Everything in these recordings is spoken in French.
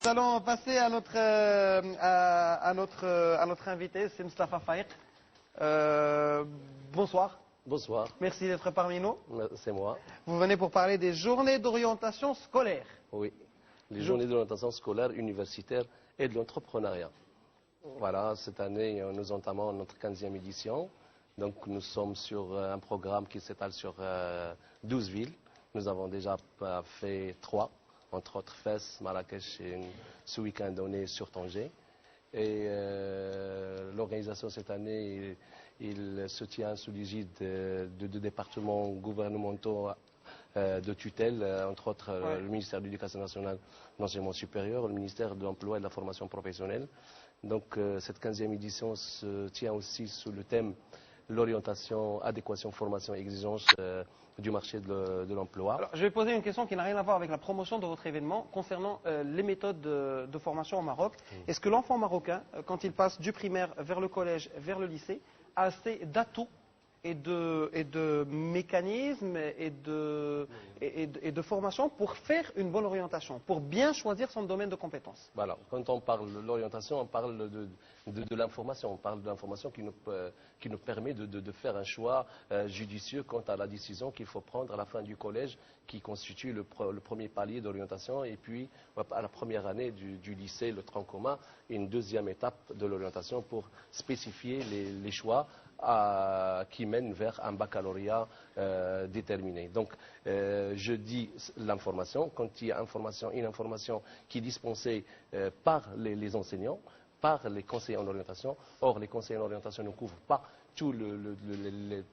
allons passer à notre invité, c'est Mustafa Faiq. Bonsoir. Bonsoir. Merci d'être parmi nous. C'est moi. Vous venez pour parler des journées d'orientation scolaire. Oui, les journées d'orientation scolaire, universitaire et de l'entrepreneuriat. Voilà, cette année, nous entamons notre 15e édition. Donc, nous sommes sur un programme qui s'étale sur 12 villes. Nous avons déjà fait 3, entre autres Fès, Marrakech et ce week-end on est sur Tanger. Et l'organisation cette année, il se tient sous l'égide de 2 départements gouvernementaux de tutelle, entre autres le ministère de l'Éducation nationale et de l'enseignement supérieur, le ministère de l'Emploi et de la formation professionnelle. Donc cette 15e édition se tient aussi sous le thème l'orientation, adéquation, formation et exigence du marché de l'emploi. Je vais poser une question qui n'a rien à voir avec la promotion de votre événement concernant les méthodes de formation au Maroc. Est-ce que l'enfant marocain, quand il passe du primaire vers le collège, vers le lycée, a assez d'atouts et de mécanismes et de formation pour faire une bonne orientation, pour bien choisir son domaine de compétences? Voilà. Quand on parle de l'orientation, on parle de l'information. On parle de l'information qui nous permet de faire un choix judicieux quant à la décision qu'il faut prendre à la fin du collège, qui constitue le premier palier d'orientation, et puis à la première année du lycée, le tronc commun, une deuxième étape de l'orientation pour spécifier les choix qui mènent vers un baccalauréat déterminé. Donc, je dis l'information, quand il y a une information qui est dispensée par les enseignants, par les conseillers en orientation. Or, les conseillers en orientation ne couvrent pas tous les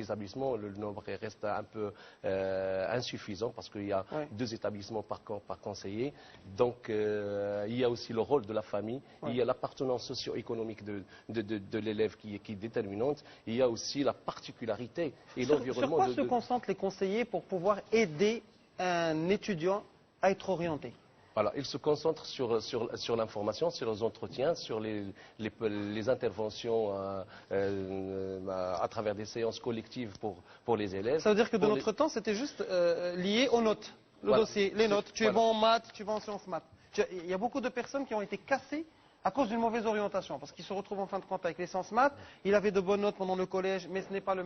établissements. Le nombre reste un peu insuffisant parce qu'il y a 2 établissements par conseiller. Donc, il y a aussi le rôle de la famille. Il y a l'appartenance socio-économique de l'élève qui est déterminante. Il y a aussi la particularité et l'environnement. Sur quoi se concentrent les conseillers pour pouvoir aider un étudiant à être orienté? Voilà, ils se concentrent sur l'information, sur les entretiens, sur les interventions à travers des séances collectives pour les élèves. Ça veut dire que de notre temps, c'était juste lié aux notes, le dossier, les notes. Tu es bon en maths, tu vas en sciences maths. Il y a beaucoup de personnes qui ont été cassées à cause d'une mauvaise orientation, parce qu'ils se retrouvent en fin de compte avec les sciences maths. Il avait de bonnes notes pendant le collège, mais ce n'est pas la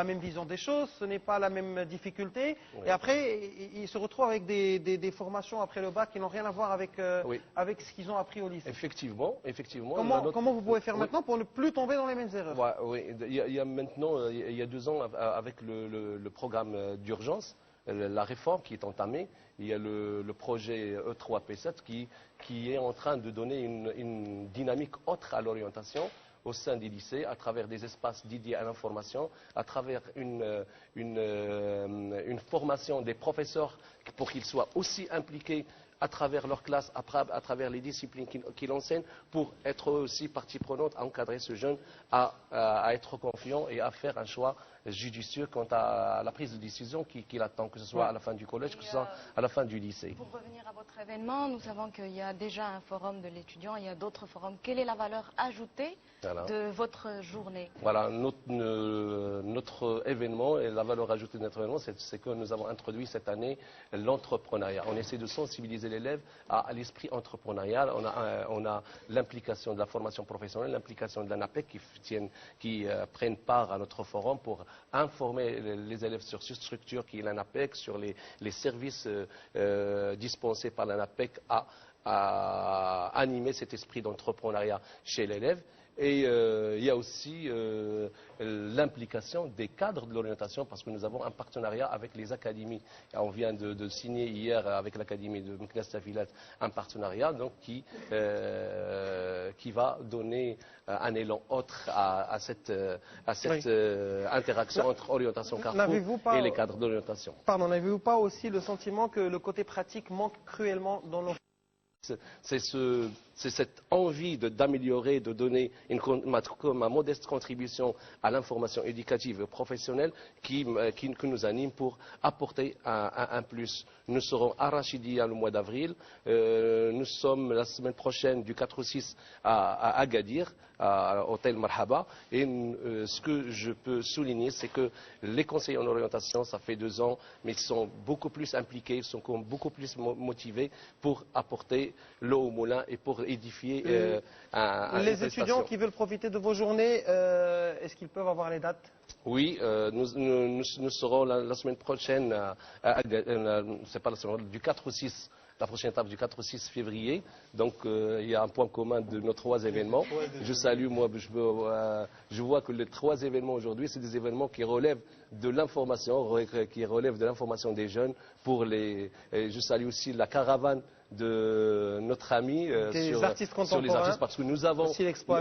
même vision des choses, ce n'est pas la même difficulté. Et après, ils se retrouvent avec des formations après le bac qui n'ont rien à voir avec ce qu'ils ont appris au lycée. Effectivement. Comment vous pouvez faire maintenant pour ne plus tomber dans les mêmes erreurs? Oui, il y a maintenant, il y a 2 ans, avec le programme d'urgence, la réforme qui est entamée, il y a le projet E3P7 qui est en train de donner une dynamique autre à l'orientation au sein des lycées, à travers des espaces dédiés à l'information, à travers une formation des professeurs pour qu'ils soient aussi impliqués à travers leur classe, à travers les disciplines qu'ils enseignent, pour être aussi partie prenante à encadrer ce jeune, à être confiant et à faire un choix judicieux quant à la prise de décision qu'il attend, que ce soit à la fin du collège, que ce soit à la fin du lycée. Pour revenir à votre événement, nous savons qu'il y a déjà un forum de l'étudiant, il y a d'autres forums. Quelle est la valeur ajoutée de votre journée? Voilà, notre événement et la valeur ajoutée de notre événement, c'est que nous avons introduit cette année l'entrepreneuriat. On essaie de sensibiliser l'élève à l'esprit entrepreneurial. On a l'implication de la formation professionnelle, l'implication de l'ANAPEC qui prennent part à notre forum pour informer les élèves sur cette structure qui est l'ANAPEC, sur les services dispensés par l'ANAPEC à animer cet esprit d'entrepreneuriat chez l'élève. Et il y a aussi l'implication des cadres de l'orientation, parce que nous avons un partenariat avec les académies. Et on vient de signer hier avec l'académie de Meknès Tafilat un partenariat donc, qui va donner un élan autre à cette interaction entre orientation Carrefour et les cadres d'orientation. Pardon, n'avez-vous pas aussi le sentiment que le côté pratique manque cruellement dans nos... C'est cette envie d'améliorer, de donner ma modeste contribution à l'information éducative et professionnelle qui nous anime pour apporter un plus. Nous serons à Rachidia le mois d'avril. Nous sommes la semaine prochaine du 4 au 6 à Agadir, à Hôtel Marhaba. Et ce que je peux souligner, c'est que les conseillers en orientation, ça fait 2 ans, mais ils sont beaucoup plus impliqués, ils sont beaucoup plus motivés pour apporter l'eau au moulin et pour édifier les étudiants qui veulent profiter de vos journées, est-ce qu'ils peuvent avoir les dates? Oui, nous serons la semaine prochaine, c'est pas la semaine, du 4 au 6. La prochaine étape du 4 au 6 février. Donc il y a un point commun de nos 3 événements. Je salue, moi, je vois que les 3 événements aujourd'hui, c'est des événements qui relèvent de l'information, qui relèvent de l'information des jeunes. Je salue aussi la caravane de notre ami sur les artistes, parce que nous avons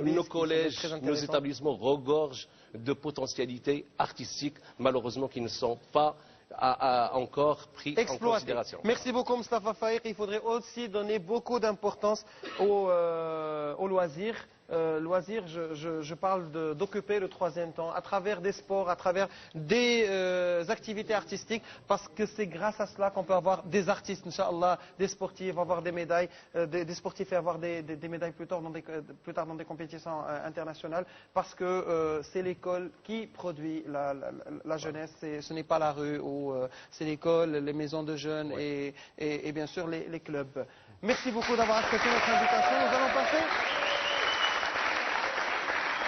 nos collèges, nos établissements regorgent de potentialités artistiques, malheureusement qui ne sont pas encore pris en considération. Merci beaucoup Moustapha Faïq. Il faudrait aussi donner beaucoup d'importance aux loisirs. Loisirs, je parle d'occuper le 3e temps à travers des sports, à travers des activités artistiques, parce que c'est grâce à cela qu'on peut avoir des artistes, Inch'Allah, des sportifs, avoir des médailles, des sportifs et avoir des médailles plus tard dans des compétitions internationales, parce que c'est l'école qui produit la jeunesse, ce n'est pas la rue, c'est l'école, les maisons de jeunes et bien sûr les clubs. Merci beaucoup d'avoir accepté notre invitation. Nous allons passer